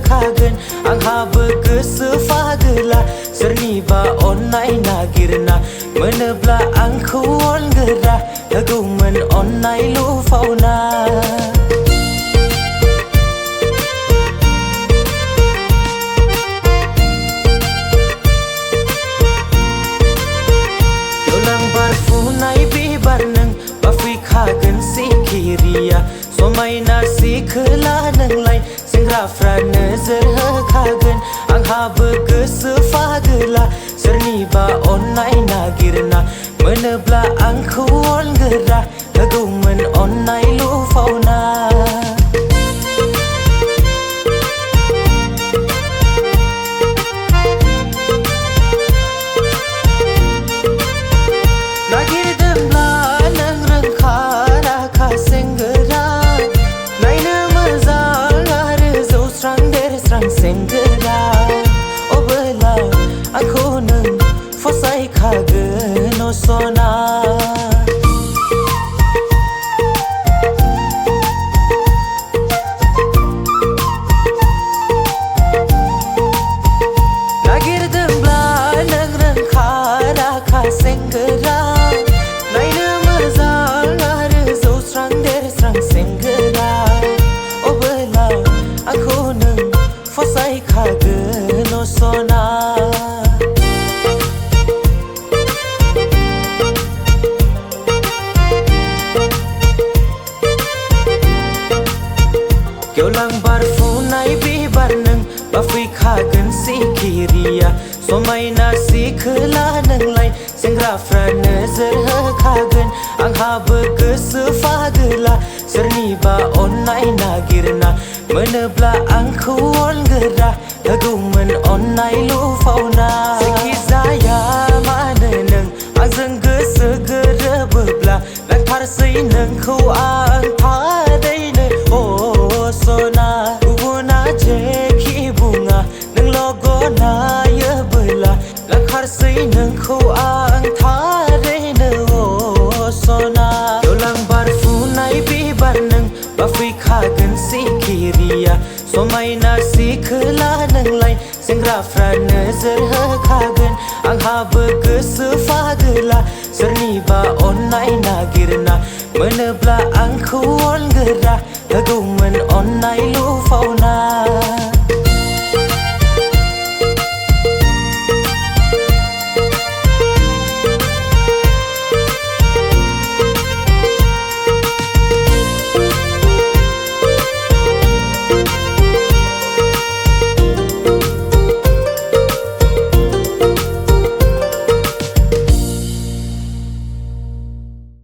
kagen ang habe kesefagela serniba online nagirna menebla ang kuon gerah kegumen online lu fauna Somai nasi kela neng lai sing rafra nezer kagen ang habe kesefagela serniba online nagirna menebla ang kuon gerah kegumen online lu fauna nagir dembla neng rengkara kasengera senggera obela aku neng fosai kagen osona nagir dembla neng rengkara kasenggera naina mazal ngare zo strang der strang senggera obela aku neng fosai kagen osona Kyolang barfunai bibar neng bafui kagen sikiria somai nasi kela neng lai sengrafra nezer kagen ang habe kesefagela serniba online nagirna menebla ang kuon gerah kegumen online lu fauna sekizaya mana neng ang zengge segera bebla lang parsai neng ku ang padai ne oh sona ubuna jeki bunga neng logo na ya bela lang parsai neng ku ang padai ne oh sona dolang barfunai bibar neng bafui kagen sikiria somai nasi kela neng lai sengrafra nezer kagen ang habe kesefagela serniba online nagirna menebla ang kuon gerah kegumen